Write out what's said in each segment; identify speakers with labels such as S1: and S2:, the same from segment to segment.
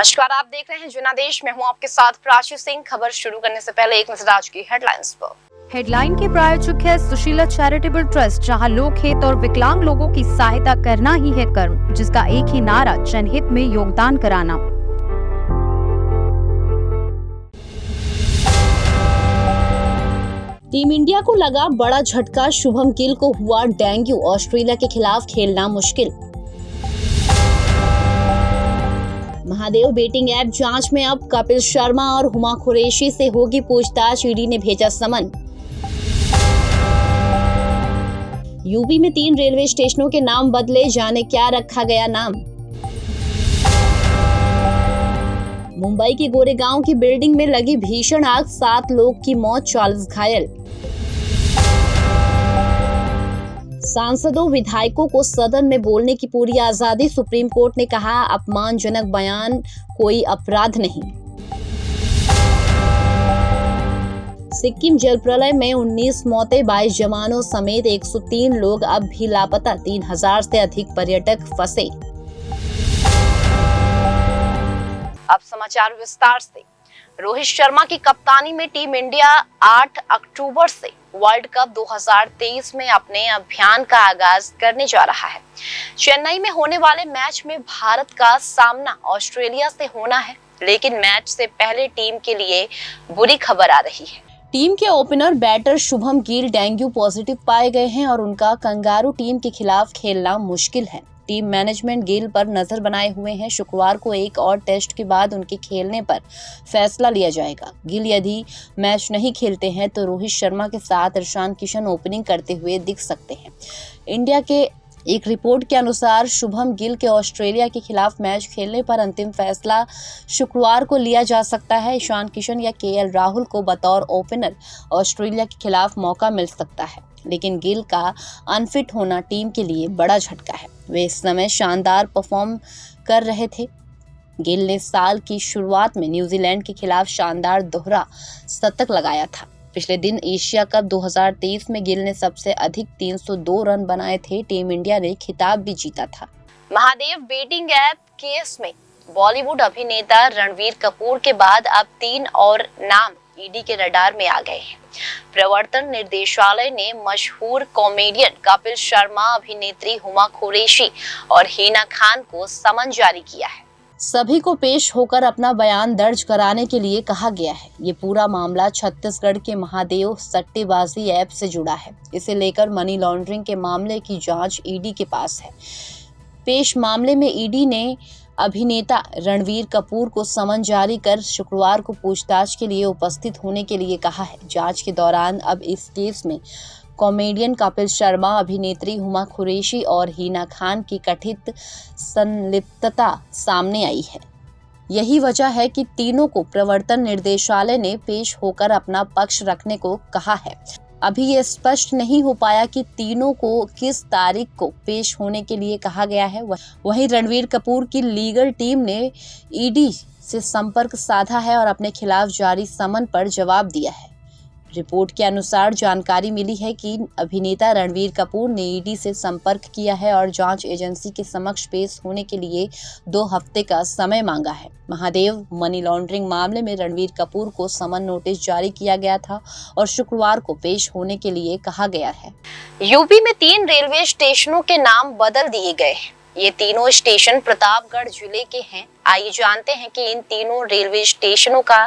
S1: नमस्कार, आप देख रहे हैं जनादेश। मैं हूं आपके साथ प्राची सिंह। खबर शुरू करने से पहले एक नजर आज की हेडलाइंस पर।
S2: हेडलाइन के प्रायोजक है सुशीला चैरिटेबल ट्रस्ट, जहां लोकहित और विकलांग लोगों की सहायता करना ही है कर्म, जिसका एक ही नारा जनहित में योगदान कराना।
S3: टीम इंडिया को लगा बड़ा झटका, शुभम गिल को हुआ डेंगू, ऑस्ट्रेलिया के खिलाफ खेलना मुश्किल। महादेव बेटिंग ऐप जांच में, अब कपिल शर्मा और हुमा कुरैशी से होगी पूछताछ, ईडी ने भेजा समन। यूपी में 3 रेलवे स्टेशनों के नाम बदले, जाने क्या रखा गया नाम। मुंबई के गोरेगांव की बिल्डिंग में लगी भीषण आग, 7 लोग की मौत, 40 घायल। सांसदों विधायकों को सदन में बोलने की पूरी आजादी, सुप्रीम कोर्ट ने कहा अपमानजनक बयान कोई अपराध नहीं। सिक्किम जल प्रलय में 19 मौतें, 22 जवानों समेत 103 लोग अब भी लापता, 3000 से अधिक पर्यटक फंसे।
S1: अब समाचार विस्तार से। रोहित शर्मा की कप्तानी में टीम इंडिया 8 अक्टूबर से वर्ल्ड कप 2023 में अपने अभियान का आगाज करने जा रहा है। चेन्नई में होने वाले मैच में भारत का सामना ऑस्ट्रेलिया से होना है, लेकिन मैच से पहले टीम के लिए बुरी खबर आ रही है।
S3: टीम के opener batter Shubham Gill dengue positive पाए गए हैं और उनका कंगारू टीम के खिलाफ खेलना मुश्किल है। टीम मैनेजमेंट गिल पर नजर बनाए हुए हैं। शुक्रवार को एक और टेस्ट के बाद उनके खेलने पर फैसला लिया जाएगा। गिल यदि मैच नहीं खेलते हैं तो रोहित शर्मा के साथ ईशान किशन ओपनिंग करते हुए दिख सकते हैं। इंडिया के एक रिपोर्ट के अनुसार शुभम गिल के ऑस्ट्रेलिया के खिलाफ मैच खेलने पर अंतिम फैसला शुक्रवार को लिया जा सकता है। ईशान किशन या केएल राहुल को बतौर ओपनर ऑस्ट्रेलिया के खिलाफ मौका मिल सकता है, लेकिन गिल का अनफिट होना टीम के लिए बड़ा झटका है। वे इस समय शानदार परफॉर्म कर रहे थे। गिल ने साल की शुरुआत में न्यूजीलैंड के खिलाफ शानदार दोहरा शतक लगाया था। पिछले दिन एशिया कप 2023 में गिल ने सबसे अधिक 302 रन बनाए थे। टीम इंडिया ने खिताब भी जीता था।
S1: महादेव बेटिंग ऐप केस में बॉलीवुड अभिनेता रणवीर कपूर के बाद अब 3 और नाम ईडी के रडार में आ गए हैं। प्रवर्तन निर्देशालय ने मशहूर कॉमेडियन कपिल शर्मा, अभिनेत्री हुमा कुरैशी और हिना खान को समन जारी किया है।
S3: सभी को पेश होकर अपना बयान दर्ज कराने के लिए कहा गया है। ये पूरा मामला छत्तीसगढ़ के महादेव सट्टेबाजी ऐप से जुड़ा है। इसे लेकर मनी लॉन्ड्रिंग के मामले की जांच ईडी के पास है। पेश मामले में ईडी ने अभिनेता रणवीर कपूर को समन जारी कर शुक्रवार को पूछताछ के लिए उपस्थित होने के लिए कहा है। जांच के दौरान अब इस केस में कॉमेडियन कपिल शर्मा, अभिनेत्री हुमा कुरैशी और हिना खान की कथित संलिप्तता सामने आई है। यही वजह है कि तीनों को प्रवर्तन निर्देशालय ने पेश होकर अपना पक्ष रखने को कहा है। अभी ये स्पष्ट नहीं हो पाया कि तीनों को किस तारीख को पेश होने के लिए कहा गया है। वहीं रणवीर कपूर की लीगल टीम ने ईडी से संपर्क साधा है और अपने खिलाफ जारी समन पर जवाब दिया है। रिपोर्ट के अनुसार जानकारी मिली है कि अभिनेता रणवीर कपूर ने ईडी से संपर्क किया है और जांच एजेंसी के समक्ष पेश होने के लिए 2 हफ्ते का समय मांगा है। महादेव मनी लॉन्ड्रिंग मामले में रणवीर कपूर को समन नोटिस जारी किया गया था और शुक्रवार को पेश होने के लिए कहा गया है।
S1: यूपी में 3 रेलवे स्टेशनों के नाम बदल दिए गए हैं। ये तीनों स्टेशन प्रतापगढ़ जिले के हैं। आइए जानते हैं कि इन तीनों रेलवे स्टेशनों का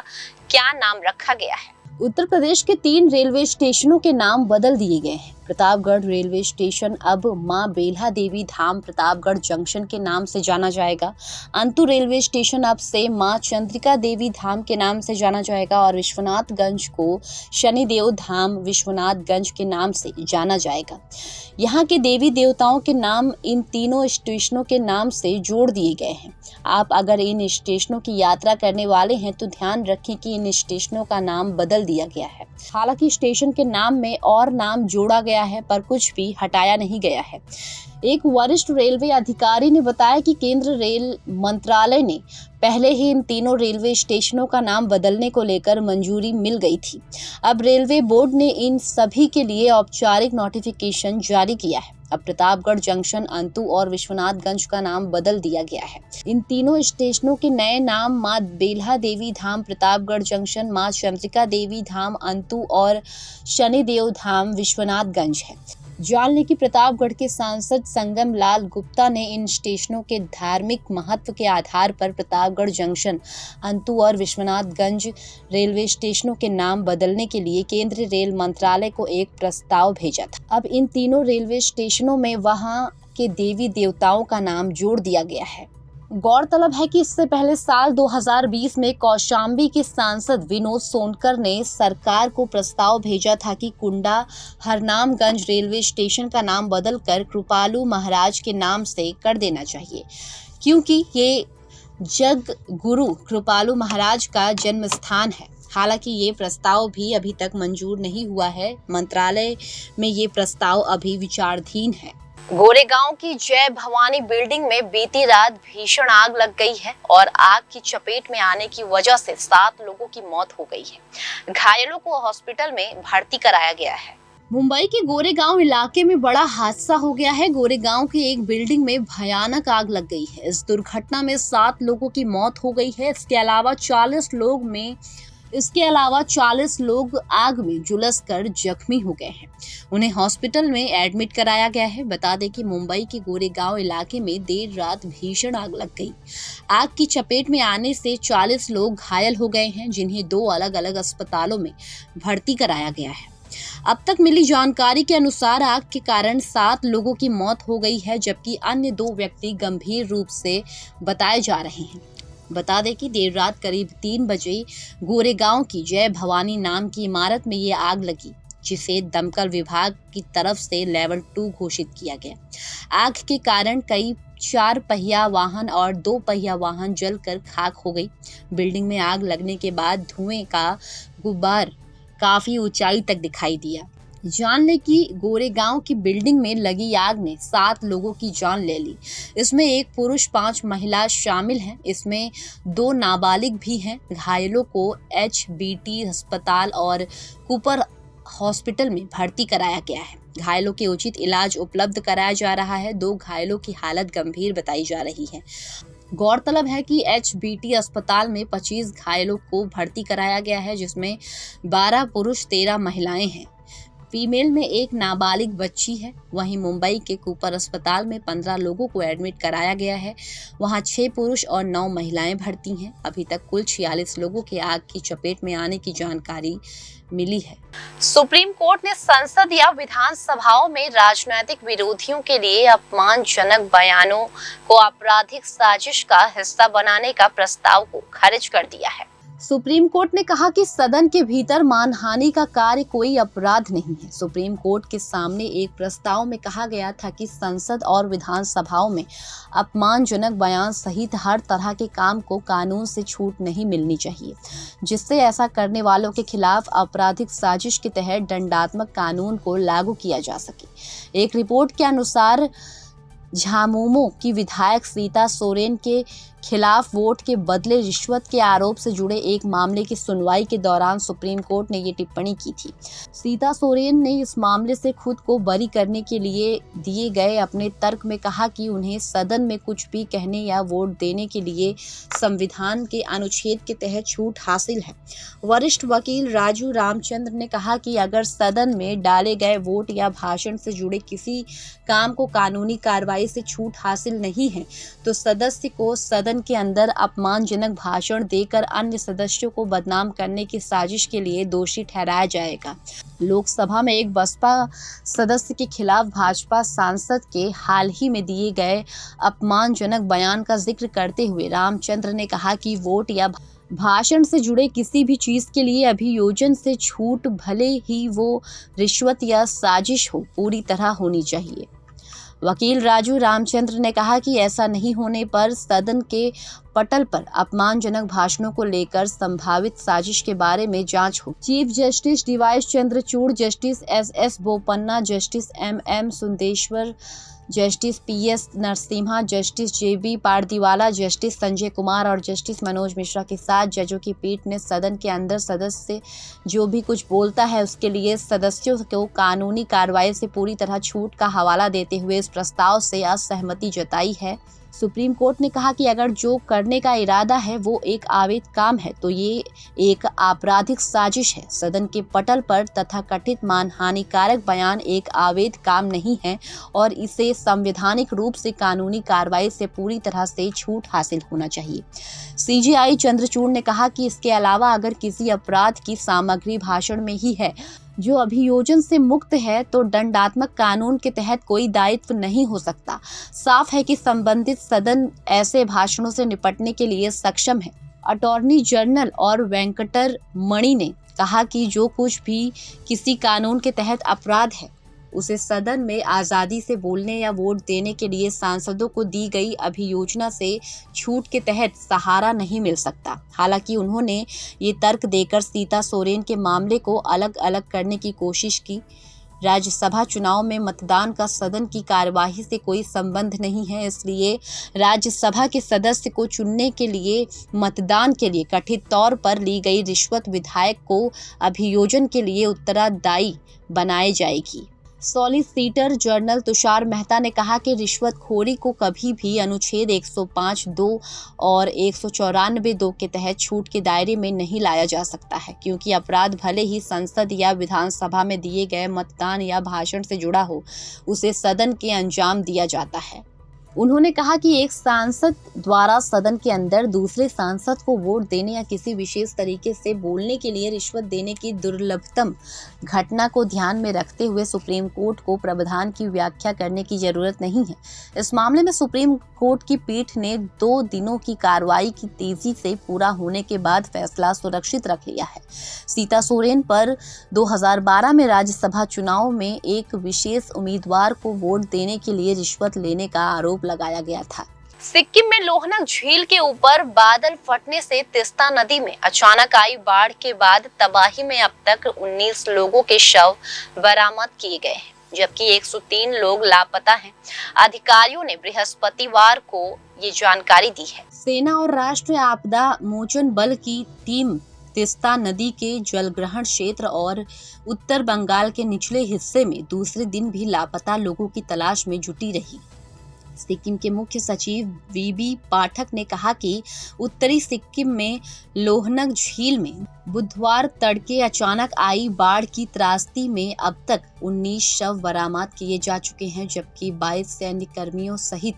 S1: क्या नाम रखा गया है।
S3: उत्तर प्रदेश के 3 रेलवे स्टेशनों के नाम बदल दिए गए हैं। प्रतापगढ़ रेलवे स्टेशन अब मां बेल्हा देवी धाम प्रतापगढ़ जंक्शन के नाम से जाना जाएगा। अंतु रेलवे स्टेशन अब से मां चंद्रिका देवी धाम के नाम से जाना जाएगा और विश्वनाथगंज को शनिदेव धाम विश्वनाथगंज के नाम से जाना जाएगा। यहाँ के देवी देवताओं के नाम इन तीनों स्टेशनों के नाम से जोड़ दिए गए हैं। आप अगर इन स्टेशनों की यात्रा करने वाले हैं तो ध्यान रखें कि इन स्टेशनों का नाम बदल दिया गया है। हालांकि स्टेशन के नाम में और नाम जोड़ा गया है, पर कुछ भी हटाया नहीं गया है। एक वरिष्ठ रेलवे अधिकारी ने बताया कि केंद्र रेल मंत्रालय ने पहले ही इन तीनों रेलवे स्टेशनों का नाम बदलने को लेकर मंजूरी मिल गई थी। अब रेलवे बोर्ड ने इन सभी के लिए औपचारिक नोटिफिकेशन जारी किया है। अब प्रतापगढ़ जंक्शन, अंतु और विश्वनाथगंज का नाम बदल दिया गया है। इन तीनों स्टेशनों के नए नाम मां बेल्हा देवी धाम प्रतापगढ़ जंक्शन, मां चंद्रिका देवी धाम अंतु और शनिदेव धाम विश्वनाथगंज है। जान लें कि प्रतापगढ़ के सांसद संगम लाल गुप्ता ने इन स्टेशनों के धार्मिक महत्व के आधार पर प्रतापगढ़ जंक्शन, अंतु और विश्वनाथगंज रेलवे स्टेशनों के नाम बदलने के लिए केंद्रीय रेल मंत्रालय को एक प्रस्ताव भेजा था। अब इन तीनों रेलवे स्टेशनों में वहां के देवी देवताओं का नाम जोड़ दिया गया है। गौरतलब है कि इससे पहले साल 2020 में कौशाम्बी के सांसद विनोद सोनकर ने सरकार को प्रस्ताव भेजा था कि कुंडा हरनामगंज रेलवे स्टेशन का नाम बदलकर कृपालू महाराज के नाम से कर देना चाहिए, क्योंकि ये जग गुरु कृपालू महाराज का जन्म स्थान है। हालांकि ये प्रस्ताव भी अभी तक मंजूर नहीं हुआ है। मंत्रालय में ये प्रस्ताव अभी विचाराधीन है।
S1: गोरेगांव की जय भवानी बिल्डिंग में बीती रात भीषण आग लग गई है और आग की चपेट में आने की वजह से 7 लोगों की मौत हो गई है। घायलों को हॉस्पिटल में भर्ती कराया गया है।
S3: मुंबई के गोरेगांव इलाके में बड़ा हादसा हो गया है। गोरेगांव की एक बिल्डिंग में भयानक आग लग गई है। इस दुर्घटना में 7 लोगों की मौत हो गई है। इसके अलावा 40 लोग आग में झुलसकर जख्मी हो गए हैं। उन्हें हॉस्पिटल में एडमिट कराया गया है। बता दें कि मुंबई के गोरेगांव इलाके में देर रात भीषण आग लग गई। आग की चपेट में आने से 40 लोग घायल हो गए हैं, जिन्हें 2 अलग अलग अस्पतालों में भर्ती कराया गया है। अब तक मिली जानकारी के अनुसार आग के कारण 7 लोगों की मौत हो गई है, जबकि अन्य 2 व्यक्ति गंभीर रूप से बताए जा रहे हैं। बता दें कि देर रात करीब 3 बजे गोरेगांव की जय भवानी नाम की इमारत में ये आग लगी, जिसे दमकल विभाग की तरफ से लेवल 2 घोषित किया गया। आग के कारण कई 4 पहिया वाहन और 2 पहिया वाहन जलकर खाक हो गई। बिल्डिंग में आग लगने के बाद धुएं का गुब्बार काफी ऊंचाई तक दिखाई दिया। जान ले कि गोरेगांव की बिल्डिंग में लगी आग ने 7 लोगों की जान ले ली। इसमें 1 पुरुष 5 महिला शामिल हैं। इसमें 2 नाबालिग भी हैं। घायलों को HBT अस्पताल और कूपर हॉस्पिटल में भर्ती कराया गया है। घायलों के उचित इलाज उपलब्ध कराया जा रहा है। 2 घायलों की हालत गंभीर बताई जा रही है। गौरतलब है कि HBT अस्पताल में 25 घायलों को भर्ती कराया गया है, जिसमें 12 पुरुष 13 महिलाएं हैं। फीमेल में 1 नाबालिग बच्ची है। वहीं मुंबई के कूपर अस्पताल में 15 लोगों को एडमिट कराया गया है। वहां 6 पुरुष और 9 महिलाएं भर्ती हैं। अभी तक कुल 46 लोगों के आग की चपेट में आने की जानकारी मिली है।
S1: सुप्रीम कोर्ट ने संसद या विधानसभाओं में राजनीतिक विरोधियों के लिए अपमानजनक बयानों को आपराधिक साजिश का हिस्सा बनाने का प्रस्ताव को खारिज कर दिया है।
S3: सुप्रीम कोर्ट ने कहा कि सदन के भीतर मानहानि का कार्य कोई अपराध नहीं है। सुप्रीम कोर्ट के सामने एक प्रस्ताव में कहा गया था कि संसद और विधानसभाओं में अपमानजनक बयान सहित हर तरह के काम को कानून से छूट नहीं मिलनी चाहिए, जिससे ऐसा करने वालों के खिलाफ आपराधिक साजिश के तहत दंडात्मक कानून को लागू किया जा सके। एक रिपोर्ट के अनुसार झामुमो की विधायक सीता सोरेन के खिलाफ वोट के बदले रिश्वत के आरोप से जुड़े एक मामले की सुनवाई के दौरान सुप्रीम कोर्ट ने ये टिप्पणी की थी। सीता सोरेन ने इस मामले से खुद को बरी करने के लिए दिए गए अपने तर्क में कहा कि उन्हें सदन में कुछ भी कहने या वोट देने के लिए संविधान के अनुच्छेद के तहत छूट हासिल है। वरिष्ठ वकील राजू रामचंद्र ने कहा कि अगर सदन में डाले गए वोट या भाषण से जुड़े किसी काम को कानूनी कार्रवाई से छूट हासिल नहीं है, तो सदस्य को सदन के अंदर अपमानजनक भाषण देकर अन्य सदस्यों को बदनाम करने की साजिश के लिए दोषी ठहराया जाएगा। लोकसभा में एक बसपा सदस्य के खिलाफ भाजपा सांसद के हाल ही में दिए गए अपमानजनक बयान का जिक्र करते हुए रामचंद्र ने कहा कि वोट या भाषण से जुड़े किसी भी चीज के लिए अभियोजन से छूट, भले ही वो रिश्वत या साजिश हो, पूरी तरह होनी चाहिए। वकील राजू रामचंद्र ने कहा कि ऐसा नहीं होने पर सदन के पटल पर अपमानजनक भाषणों को लेकर संभावित साजिश के बारे में जांच हो। Chief justice DY Chandrachud, justice SS Bopanna, justice MM Sundeshwar justice PS Narasimha, justice JB Pardiwala, justice Sanjay Kumar और जस्टिस मनोज मिश्रा के साथ जजों की पीठ ने सदन के अंदर सदस्य जो भी कुछ बोलता है उसके लिए सदस्यों को कानूनी कार्रवाई से पूरी तरह छूट का हवाला देते हुए इस प्रस्ताव से असहमति जताई है। सुप्रीम कोर्ट ने कहा कि अगर जो करने का इरादा है वो एक अवैध काम है तो ये एक आपराधिक साजिश है। सदन के पटल पर तथाकथित मानहानिकारक बयान एक अवैध काम नहीं है और इसे संवैधानिक रूप से कानूनी कार्रवाई से पूरी तरह से छूट हासिल होना चाहिए। CJI चंद्रचूड़ ने कहा कि इसके अलावा अगर किसी अपराध की सामग्री भाषण में ही है जो अभियोजन से मुक्त है तो दंडात्मक कानून के तहत कोई दायित्व नहीं हो सकता। साफ है कि संबंधित सदन ऐसे भाषणों से निपटने के लिए सक्षम है। अटॉर्नी जनरल और वेंकटर मणि ने कहा कि जो कुछ भी किसी कानून के तहत अपराध है उसे सदन में आज़ादी से बोलने या वोट देने के लिए सांसदों को दी गई अभियोजना से छूट के तहत सहारा नहीं मिल सकता। हालांकि उन्होंने ये तर्क देकर सीता सोरेन के मामले को अलग अलग करने की कोशिश की। राज्यसभा चुनाव में मतदान का सदन की कार्यवाही से कोई संबंध नहीं है, इसलिए राज्यसभा के सदस्य को चुनने के लिए मतदान के लिए कथित तौर पर ली गई रिश्वत विधायक को अभियोजन के लिए उत्तरदायी बनाई जाएगी। सॉलिसिटर जनरल तुषार मेहता ने कहा कि रिश्वतखोरी को कभी भी अनुच्छेद 105(2) और 194(2) के तहत छूट के दायरे में नहीं लाया जा सकता है, क्योंकि अपराध भले ही संसद या विधानसभा में दिए गए मतदान या भाषण से जुड़ा हो, उसे सदन के अंजाम दिया जाता है। उन्होंने कहा कि एक सांसद द्वारा सदन के अंदर दूसरे सांसद को वोट देने या किसी विशेष तरीके से बोलने के लिए रिश्वत देने की दुर्लभतम घटना को ध्यान में रखते हुए सुप्रीम कोर्ट को प्रावधान की व्याख्या करने की जरूरत नहीं है। इस मामले में सुप्रीम कोर्ट की पीठ ने 2 दिनों की कार्रवाई की तेजी से पूरा होने के बाद फैसला सुरक्षित रख लिया है। सीता सोरेन पर 2012 में राज्यसभा चुनाव में एक विशेष उम्मीदवार को वोट देने के लिए रिश्वत लेने का आरोप लगाया गया था।
S1: सिक्किम में लोहनक झील के ऊपर बादल फटने से तीस्ता नदी में अचानक आई बाढ़ के बाद तबाही में अब तक 19 लोगों के शव बरामद किए गए हैं, जबकि 103 लोग लापता हैं। अधिकारियों ने बृहस्पतिवार को ये जानकारी दी है।
S3: सेना और राष्ट्रीय आपदा मोचन बल की टीम तीस्ता नदी के जलग्रहण क्षेत्र और उत्तर बंगाल के निचले हिस्से में दूसरे दिन भी लापता लोगों की तलाश में जुटी रही। सिक्किम के मुख्य सचिव VB पाठक ने कहा कि उत्तरी सिक्किम में लोहनक झील में बुधवार तड़के अचानक आई बाढ़ की त्रासदी में अब तक 19 शव बरामद किए जा चुके हैं, जबकि 22 सैन्य कर्मियों सहित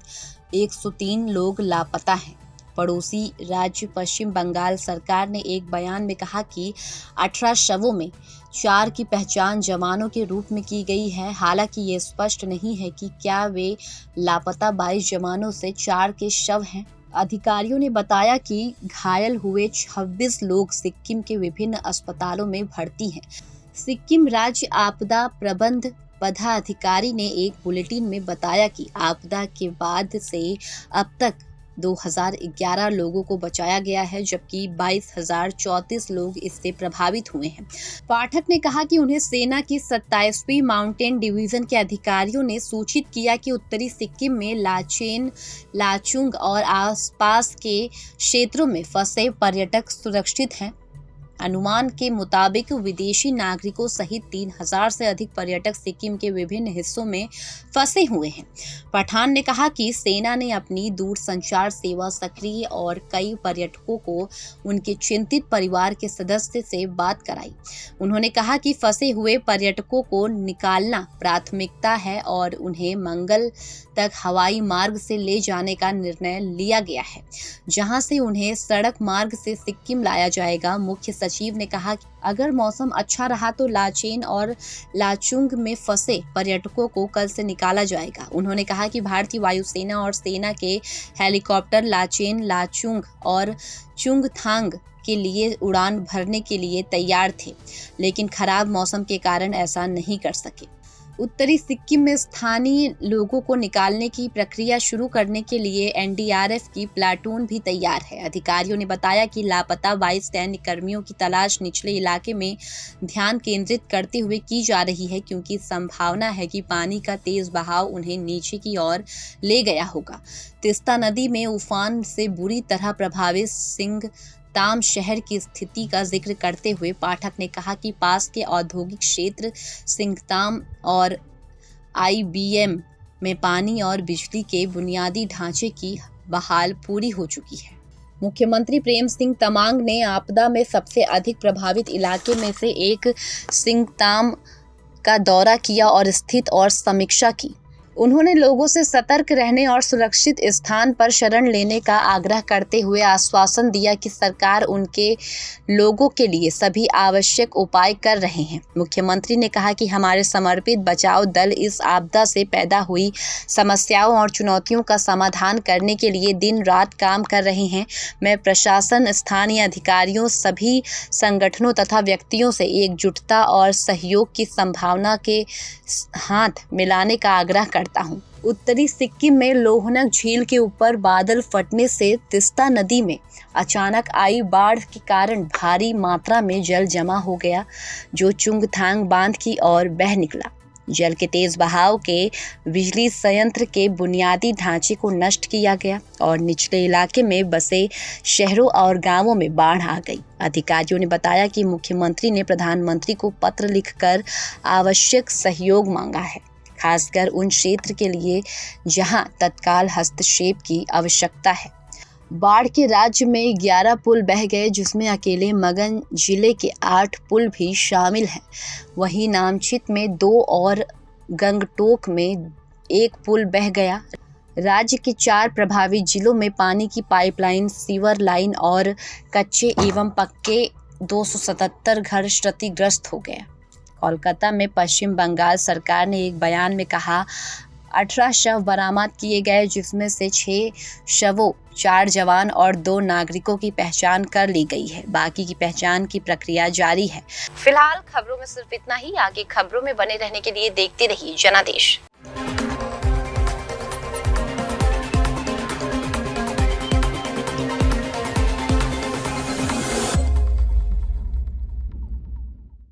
S3: 103 लोग लापता हैं। पड़ोसी राज्य पश्चिम बंगाल सरकार ने एक बयान में कहा कि 18 शवों में 4 की पहचान जवानों के रूप में की गई है। हालांकि ये स्पष्ट नहीं है कि क्या वे लापता 22 जवानों से 4 के शव हैं। अधिकारियों ने बताया कि घायल हुए 26 लोग सिक्किम के विभिन्न अस्पतालों में भर्ती हैं। सिक्किम राज्य आपदा प्रबंध पदाधिकारी ने एक बुलेटिन में बताया कि आपदा के बाद से अब तक 2011 लोगों को बचाया गया है, जबकि 22,034 लोग इससे प्रभावित हुए हैं। पाठक ने कहा कि उन्हें सेना की 27वीं माउंटेन डिवीजन के अधिकारियों ने सूचित किया कि उत्तरी सिक्किम में लाचेन, लाचुंग और आसपास के क्षेत्रों में फंसे पर्यटक सुरक्षित हैं। अनुमान के मुताबिक विदेशी नागरिकों सहित 3,000 से अधिक पर्यटक सिक्किम के विभिन्न हिस्सों में फंसे हुए हैं। पठान ने कहा कि सेना ने अपनी दूरसंचार सेवा सक्रिय और कई पर्यटकों को उनके चिंतित परिवार के सदस्य से बात कराई। उन्होंने कहा कि फंसे हुए पर्यटकों को निकालना प्राथमिकता है और उन्हें मंगल तक हवाई मार्ग से ले जाने का निर्णय लिया गया है, जहां से उन्हें सड़क मार्ग से सिक्किम लाया जाएगा। मुख्य सचिव ने कहा कि अगर मौसम अच्छा रहा तो लाचेन और लाचुंग में फंसे पर्यटकों को कल से निकाला जाएगा। उन्होंने कहा कि भारतीय वायुसेना और सेना के हेलीकॉप्टर लाचेन, लाचुंग और चुंगथांग के लिए उड़ान भरने के लिए तैयार थे, लेकिन खराब मौसम के कारण ऐसा नहीं कर सके। उत्तरी सिक्किम में स्थानीय लोगों को निकालने की प्रक्रिया शुरू करने के लिए एनडीआरएफ की प्लाटून भी तैयार है। अधिकारियों ने बताया कि लापता 22 सैन्य कर्मियों की तलाश निचले इलाके में ध्यान केंद्रित करते हुए की जा रही है, क्योंकि संभावना है कि पानी का तेज बहाव उन्हें नीचे की ओर ले गया होगा। तीस्ता नदी में उफान से बुरी तरह प्रभावित सिंगताम शहर की स्थिति का जिक्र करते हुए पाठक ने कहा कि पास के औद्योगिक क्षेत्र सिंगताम और आईबीएम में पानी और बिजली के बुनियादी ढांचे की बहाल पूरी हो चुकी है। मुख्यमंत्री प्रेम सिंह तमांग ने आपदा में सबसे अधिक प्रभावित इलाके में से एक सिंगताम का दौरा किया और स्थिति और समीक्षा की। उन्होंने लोगों से सतर्क रहने और सुरक्षित स्थान पर शरण लेने का आग्रह करते हुए आश्वासन दिया कि सरकार उनके लोगों के लिए सभी आवश्यक उपाय कर रहे हैं। मुख्यमंत्री ने कहा कि हमारे समर्पित बचाव दल इस आपदा से पैदा हुई समस्याओं और चुनौतियों का समाधान करने के लिए दिन रात काम कर रहे हैं। मैं प्रशासन, स्थानीय अधिकारियों, सभी संगठनों तथा व्यक्तियों से एकजुटता और सहयोग की संभावना के हाथ मिलाने का आग्रह करता हूं। उत्तरी सिक्किम में लोहनक झील के ऊपर बादल फटने से तीस्ता नदी में अचानक आई बाढ़ के कारण भारी मात्रा में जल जमा हो गया, जो चुंगथांग बांध की ओर बह निकला। जल के तेज बहाव के बिजली संयंत्र के बुनियादी ढांचे को नष्ट किया गया और निचले इलाके में बसे शहरों और गांवों में बाढ़ आ गई। अधिकारियों ने बताया कि मुख्यमंत्री ने प्रधानमंत्री को पत्र लिखकर आवश्यक सहयोग मांगा है, खासकर उन क्षेत्र के लिए जहां तत्काल हस्तक्षेप की आवश्यकता है। बाढ़ के राज्य में 11 पुल बह गए, जिसमें अकेले मगन जिले के 8 पुल भी शामिल हैं। वहीं नामचित में 2 और गंगटोक में 1 पुल बह गया। राज्य के 4 प्रभावित जिलों में पानी की पाइपलाइन, सीवर लाइन और कच्चे एवं पक्के 277 घर क्षतिग्रस्त हो गए। कोलकाता में पश्चिम बंगाल सरकार ने एक बयान में कहा 18 शव बरामद किए गए, जिसमें से 6 शवों, 4 जवान और 2 नागरिकों की पहचान कर ली गई है। बाकी की पहचान की प्रक्रिया जारी है।
S1: फिलहाल खबरों में सिर्फ इतना ही। आगे खबरों में बने रहने के लिए देखते रहिए जनादेश।